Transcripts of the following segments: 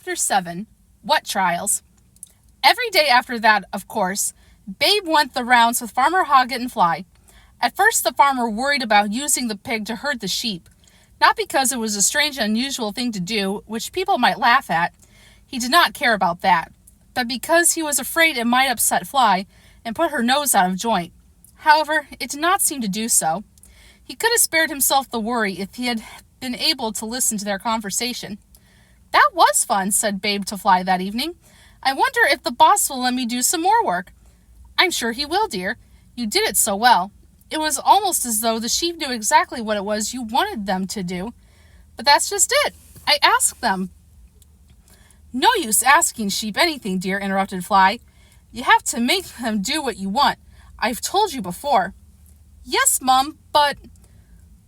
Chapter 7. What Trials? Every day after that, of course, Babe went the rounds with Farmer Hogget and Fly. At first the farmer worried about using the pig to herd the sheep, not because it was a strange and unusual thing to do, which people might laugh at. He did not care about that, but because he was afraid it might upset Fly and put her nose out of joint. However, it did not seem to do so. He could have spared himself the worry if he had been able to listen to their conversation. "That was fun," said Babe to Fly that evening. "I wonder if the boss will let me do some more work." "I'm sure he will, dear. You did it so well. It was almost as though the sheep knew exactly what it was you wanted them to do. But that's just it. I asked them." "No use asking sheep anything, dear," interrupted Fly. "You have to make them do what you want. I've told you before." "Yes, Mum, but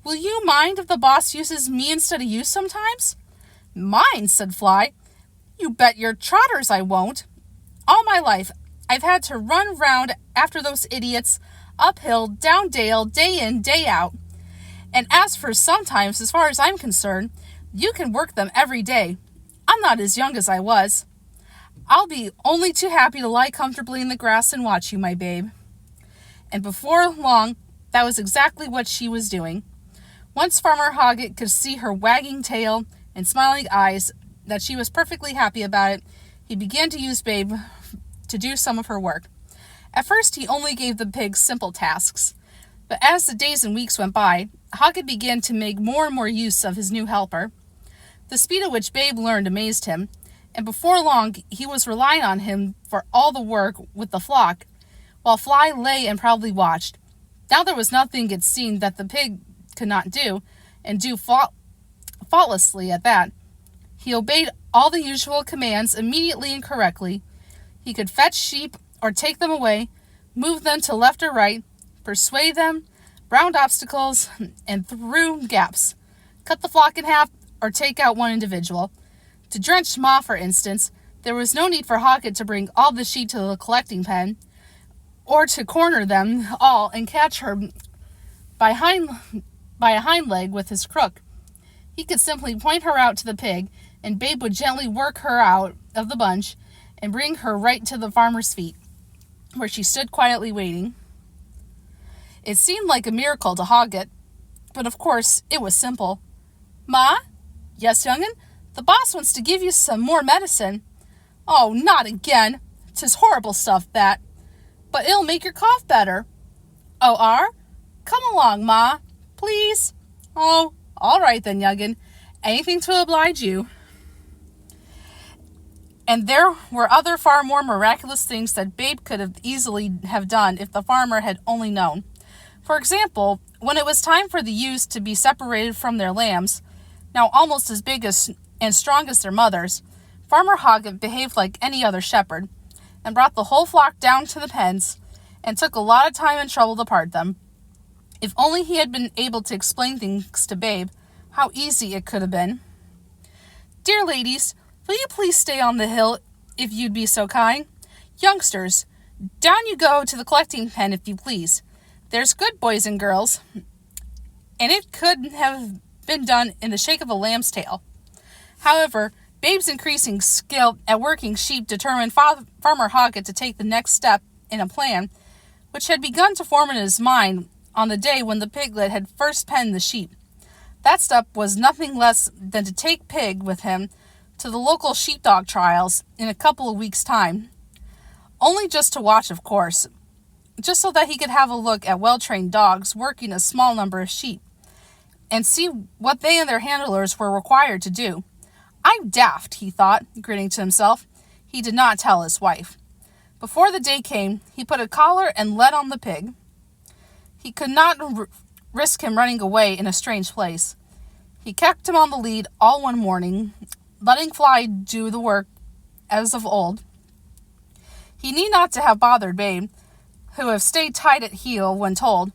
will you mind if the boss uses me instead of you sometimes?" "Mind?" said Fly. "You bet your trotters I won't. All my life I've had to run round after those idiots, uphill, down dale, day in, day out. And as for sometimes, as far as I'm concerned, you can work them every day. I'm not as young as I was. I'll be only too happy to lie comfortably in the grass and watch you, my babe." And before long, that was exactly what she was doing. Once Farmer Hogget could see her wagging tail and smiling eyes that she was perfectly happy about it, he began to use Babe to do some of her work. At first, he only gave the pigs simple tasks, but as the days and weeks went by, Hogget began to make more and more use of his new helper. The speed at which Babe learned amazed him, and before long he was relying on him for all the work with the flock, while Fly lay and proudly watched. Now there was nothing it seemed that the pig could not do, and do faultlessly at that. He obeyed all the usual commands immediately and correctly. He could fetch sheep or take them away, move them to left or right, persuade them, round obstacles, and through gaps, cut the flock in half, or take out one individual. To drench Ma, for instance, there was no need for Hogget to bring all the sheep to the collecting pen, or to corner them all and catch her by a hind leg with his crook. He could simply point her out to the pig, and Babe would gently work her out of the bunch and bring her right to the farmer's feet, where she stood quietly waiting. It seemed like a miracle to Hogget, but of course it was simple. "Ma?" "Yes, young'un? The boss wants to give you some more medicine." "Oh, not again. 'Tis horrible stuff, that. But it'll make your cough better." "Oh, are? Come along, Ma. Please." "Oh, all right then, young'un. Anything to oblige you." And there were other far more miraculous things that Babe could have easily have done if the farmer had only known. For example, when it was time for the ewes to be separated from their lambs, now almost as big as and strong as their mothers, Farmer Hogget behaved like any other shepherd, and brought the whole flock down to the pens, and took a lot of time and trouble to part them. If only he had been able to explain things to Babe, how easy it could have been. "Dear ladies, will you please stay on the hill, if you'd be so kind? Youngsters, down you go to the collecting pen, if you please. There's good boys and girls." And it could have been done in the shake of a lamb's tail. However, Babe's increasing skill at working sheep determined Farmer Hogget to take the next step in a plan, which had begun to form in his mind on the day when the piglet had first penned the sheep. That step was nothing less than to take Pig with him to the local sheepdog trials in a couple of weeks' time. Only just to watch, of course, just so that he could have a look at well-trained dogs working a small number of sheep, and see what they and their handlers were required to do. "I'm daft," he thought, grinning to himself. He did not tell his wife. Before the day came, he put a collar and lead on the pig. He could not risk him running away in a strange place. He kept him on the lead all one morning, letting Fly do the work as of old. He need not to have bothered Babe, who have stayed tight at heel when told,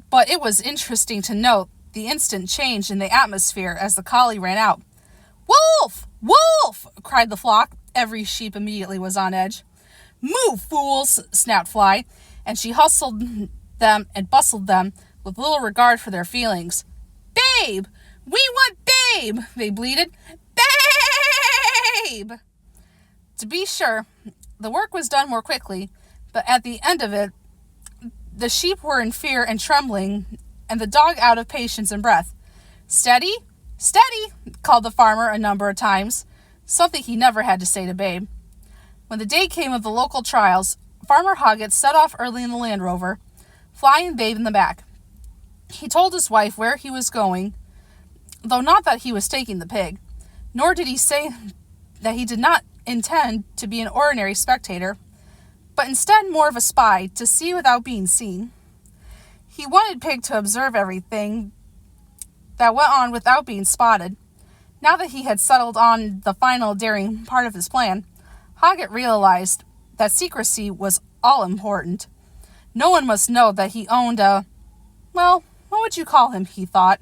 but it was interesting to note the instant change in the atmosphere as the collie ran out. "Wolf! Wolf!" cried the flock. Every sheep immediately was on edge. "Move, fools!" snapped Fly, and she hustled them and bustled them with little regard for their feelings. "Babe! We want Babe!" they bleated. "Babe!" To be sure, the work was done more quickly, but at the end of it, the sheep were in fear and trembling, and the dog out of patience and breath. "Steady, steady," called the farmer a number of times, something he never had to say to Babe. When the day came of the local trials, Farmer Hogget set off early in the Land Rover, Fly and Babe in the back. He told his wife where he was going, though not that he was taking the pig, nor did he say that he did not intend to be an ordinary spectator, but instead more of a spy, to see without being seen. He wanted Pig to observe everything that went on without being spotted. Now that he had settled on the final daring part of his plan, Hogget realized that secrecy was all important. No one must know that he owned what would you call him, he thought?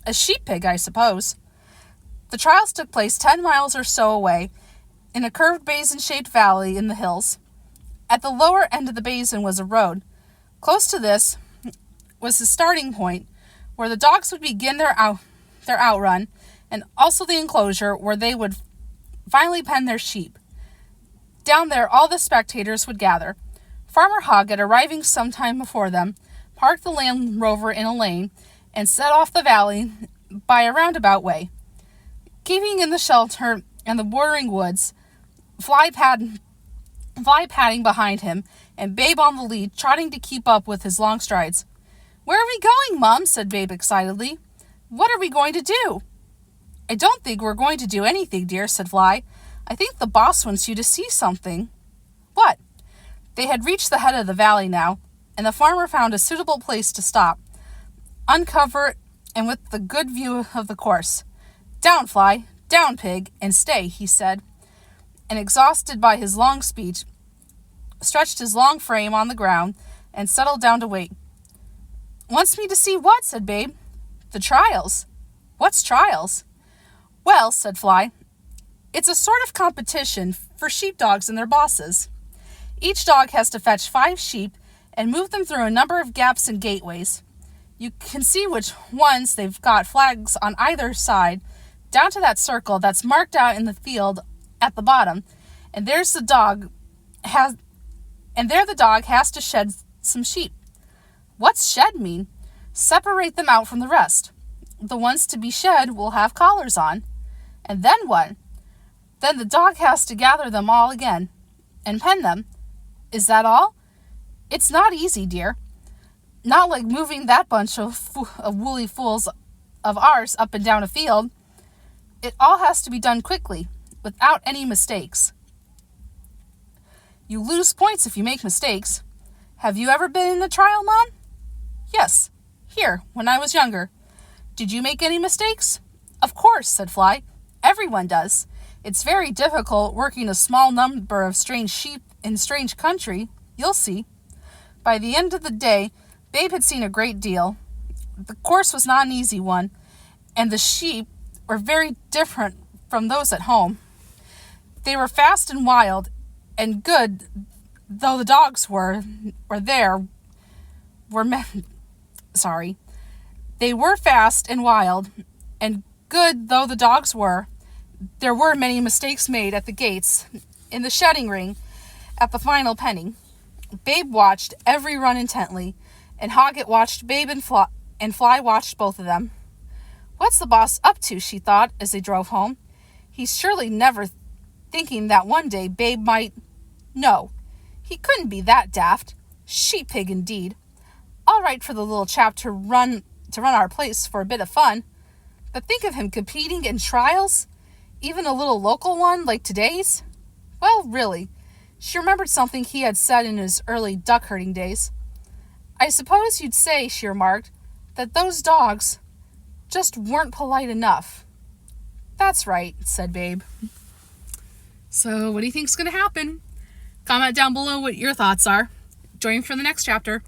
A sheep pig, I suppose. The trials took place 10 miles or so away, in a curved basin-shaped valley in the hills. At the lower end of the basin was a road. Close to this was the starting point, where the dogs would begin their outrun, and also the enclosure where they would finally pen their sheep. Down there all the spectators would gather. Farmer Hogget, arriving some time before them, parked the Land Rover in a lane, and set off the valley by a roundabout way. Keeping in the shelter and the bordering woods, Fly padding behind him, and Babe on the lead, trotting to keep up with his long strides. "Where are we going, Mum?" said Babe excitedly. "What are we going to do?" "I don't think we're going to do anything, dear," said Fly. "I think the boss wants you to see something." "What?" They had reached the head of the valley now, and the farmer found a suitable place to stop, uncovered and with a good view of the course. "Down, Fly, down, Pig, and stay," he said, and exhausted by his long speech, stretched his long frame on the ground and settled down to wait. "Wants me to see what?" said Babe. "The trials." "What's trials?" "Well," said Fly, "it's a sort of competition for sheepdogs and their bosses. Each dog has to fetch 5 sheep and move them through a number of gaps and gateways. You can see which ones they've got flags on either side, down to that circle that's marked out in the field at the bottom, and there the dog has to shed some sheep." "What's shed mean?" "Separate them out from the rest. The ones to be shed will have collars on." "And then what?" "Then the dog has to gather them all again and pen them." "Is that all?" "It's not easy, dear. Not like moving that bunch of woolly fools of ours up and down a field. It all has to be done quickly, without any mistakes. You lose points if you make mistakes. Have you ever been in a trial, Mom?" "Yes, here, when I was younger." "Did you make any mistakes?" "Of course," said Fly. "Everyone does. It's very difficult working a small number of strange sheep in strange country. You'll see." By the end of the day, Babe had seen a great deal. The course was not an easy one, and the sheep were very different from those at home. They were fast and wild, and good though the dogs were. They were fast and wild, and good though the dogs were, there were many mistakes made at the gates, in the shedding ring, at the final penning. Babe watched every run intently, and Hogget watched Babe and Fly watched both of them. "What's the boss up to?" she thought as they drove home. "He's surely never thinking that one day Babe might... No, he couldn't be that daft. Sheep pig indeed. All right for the little chap to run our place for a bit of fun. But think of him competing in trials, even a little local one like today's. Well, really." She remembered something he had said in his early duck-herding days. "I suppose you'd say," she remarked, "that those dogs just weren't polite enough." "That's right," said Babe. So, what do you think's going to happen? Comment down below what your thoughts are. Join me for the next chapter.